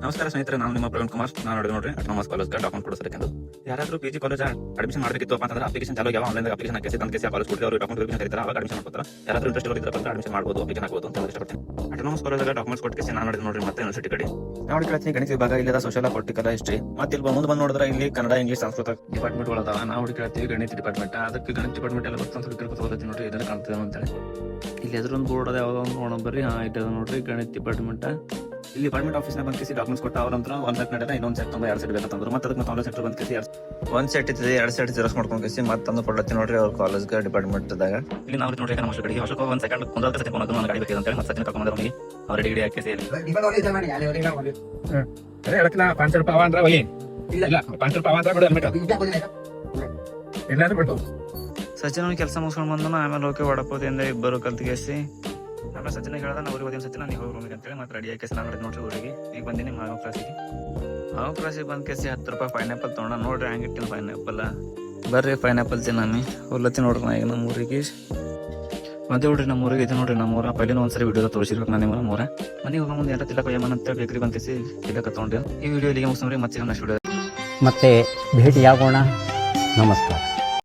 ನಮಸ್ಕಾರ ಸ್ನೇಹಿತರೆ, ನಾನು ನಿಮ್ಮ ಪ್ರವೀಣ್ ಕುಮಾರ್. ನಾನು ನೋಡ್ರಿ ಅಟೋನಮಸ್ ಕಾಲೇಜ್ ಡಾಕ್ಯುಮೆಂಟ್ ಕೊಡಿಸಬೇಕೆಂದು ಯಾರಾದರೂ PG ಕಾಲೇಜ್ ಅಡ್ಮಿಷನ್ ಮಾಡಬೇಕಿತ್ತು ಅಂತಂದ್ರೆ ಅಪ್ಲಿಕೇಶನ್ ಚಾಲೂ ಯಾವ ಆನ್ಲೈನ್ ಅಪ್ಲಿಕೇಶನ್ ಹಾಕಿ ತಂದು ಕೇಸಿ ಕಾಲೇಜ್ ಕೊಡ್ತೀವಿ. ಅವರು ಡಾಕ್ಯುಮೆಂಟ್ ವೆರಿಫಿಕೇಶನ್ ಕರೀತಾರೆ, ಅವಾಗ ಅಡ್ಮಿಷನ್ ಮಾಡ್ತಾರೆ. ಯಾರಾದರೂ ಇಂಟ್ರೆಸ್ಟ್ ಇರೋದ್ರ ಬಂದ್ರೆ ಅಡ್ಮಿಷನ್ ಮಾಡಬಹುದು, ಅಪ್ಲಿಕೇಶನ್ ಹಾಕಬಹುದು ಅಂತ ಇಷ್ಟಪಡ್ತೀನಿ. ಅಟೋನಮಸ್ ಕಾಲೇಜ್ ಡಾಕ್ಯುಮೆಂಟ್ಸ್ ಕೊಟ್ಟು ಕೇಸಿ ನಾನು ನೋಡ್ರಿ ಮತ್ತೆ ಯೂನಿವರ್ಸಿಟಿ ಕಡೆ ನಾವು ಕೇಳ್ತೀನಿ. ಗಣಿತ ವಿಭಾಗ ಇಲ್ಲದ ಸೋಷಿಯಲ್ ಪೊಲಿಟಿಕಲ್ ಹಿಸ್ಟ್ರಿ ಮತ್ತೆ ಇಲ್ಲಿ ಮುಂದೆ ಬಂದು ನೋಡಿದ್ರೆ ಇಲ್ಲಿ ಕನ್ನಡ ಇಂಗ್ಲಿಷ್ ಸಂಸ್ಕೃತ ಡಿಪಾರ್ಟ್ಮೆಂಟ್ ಅದಾವ. ನಾವು ಕೇಳ್ತೀವಿ ಗಣಿತ ಡಿಪಾರ್ಟ್ಮೆಂಟ್. ಅದಕ್ಕೆ ಗಣಿತ ಡಿಪಾರ್ಟ್ಮೆಂಟ್ ಎಲ್ಲ ಗೊತ್ತಂತ ತಿಳ್ಕೊಳ್ತೀವಿ ನೋಡ್ರಿ. ಇದನ್ನ ಕಾಣ್ತದೆ ಅಂತೇಳಿ ಇಲ್ಲಿ ಎದುರೊಂದು ಬೋರ್ಡ್ ಅದ, ಯಾವ್ದೋ ಒಂದು ನೋಡೋಣ ಬರ್ರಿ. ಇದು ನೋಡ್ರಿ ಗಣಿತ ಡಿಪಾರ್ಟ್ಮೆಂಟ್. ಇಲ್ಲಿ ಡಿಪಾರ್ಟ್ಮೆಂಟ್ ಆಫೀಸ್ನ ಬಂದು ಕೇಸಿ ಡಾಕ್ಯುಮೆಂಟ್ಸ್ ಕೊಟ್ಟು ಅವ್ರ ಹತ್ರ ಒಂದು ಸೆಟ್ ನಡೆದ, ಇನ್ನೊಂದು ಸೆಟ್ 2 ಸೆಟ್ ಬೇಕಂತಂದ್ರು. ಮತ್ತೆ ಅದಕ್ಕೆ ಒಂದು ಸೆಟ್ ಬಂದು ಕೇಸಿ ಒಂದು ಸೆಟ್ ಇರ್ತದೆ, 2 ಸೆಟ್ ಜೆರಾಕ್ಸ್ ಮಾಡ್ಕೊಂಡು ಕೇಸಿ ಮತ್ತೆ ತಂದು ಕೊಡ್ಲತ್ತಿ ನೋಡ್ರಿ ಅವ್ರ ಕಾಲೇಜ್ಗೆ ಡಿಪಾರ್ಟ್ಮೆಂಟ್ದಾಗ. ಇಲ್ಲಿ ನಾವು ನೋಡ್ರಿ ನಮ್ಮ ಕಡೆಗೆ ವರ್ಷಕ್ಕೆ ಒಂದು ಸೆಕೆಂಡ್ ಕುಂದ್ರ ಸೆಕೆಂಡ್ ಒಂದು ಗಾಡಿ ಬೇಕಿದೆ ಅಂತೇಳಿ ಮತ್ತೆ ಸೆಕೆಂಡ್ ಕರ್ಕೊಂಡು ಬಂದ್ರೆ ಅವ್ರ ಡಿಗ್ರಿ ಹಾಕಿ ಸೇರಿ ಸಚಿನ್ ಕೆಲಸ ಮುಗಿಸ್ಕೊಂಡು ಬಂದ. ಆಮೇಲೆ ಹೋಗಿ ವಡಪೋದಿಂದ ಇಬ್ಬರು ಕಲ್ತಿಗೆಸಿ ಆಮೇಲೆ ಸಚಿನ ಹೇಳ್ದ ಅವ್ರಿಗೆ ಓದಿನ ಸಚಿನ ನೀವು ರೂಮಿಗೆ ಅಂತೇಳಿ ಮತ್ತೆ ರೆಡಿ ಆಗಿ ನಾನು ನೋಡ್ರಿ ಊರಿಗೆ. ಈಗ ಬಂದಿನಿ ಮಾವ ಕ್ಲಾಸಿಗೆ ಬಂದ್ ಕೇಸಿ 10 ರೂಪಾಯಿ ಪೈನಾಪಲ್ ತೊಗೊಂಡ. ನೋಡ್ರಿ ಹಂಗಿಟ್ಟಿನ ಪೈನಾಪಲ್. ಬರ್ರಿ ಪೈನಾಪಲ್ ತಿನ್ನಮ್ಮಿ ಹೊಲತ್ತಿ ನೋಡ್ರಿ. ನಾ ಈಗ ನಮ್ಮ ಊರಿಗೆ ಮತ್ತೆ ನೋಡ್ರಿ ನಮ್ಮ ಊರಿಗೆ ಇದು ನೋಡ್ರಿ ನಮ್ಮ ಊರ ಪೈಲಿನ ಒಂದ್ಸರಿ ವಿಡಿಯೋ ತೋರಿಸಿರ್ಬೇಕು. ನಾನು ನಿಮ್ಮ ಊರ ಮನೆಗೆ ಹೋಗೋ ಮುಂದೆ ಎಲ್ಲ ತಿಲ್ಲಕ ಯಮನ್ ಅಂತ ಬೇಕ್ರಿ ಬಂದಿಸಿ ತಿಲ್ಲಕ ತೊಗೊಂಡ್ರಿ. ಈ ವಿಡಿಯೋ ಇಲ್ಲಿಗೆ ಮುಗಿಸ್ರಿ. ಮತ್ತೆ ನೆಕ್ಸ್ಟ್ ವಿಡಿಯೋ ಮತ್ತೆ ಭೇಟಿಯಾಗೋಣ. ನಮಸ್ಕಾರ.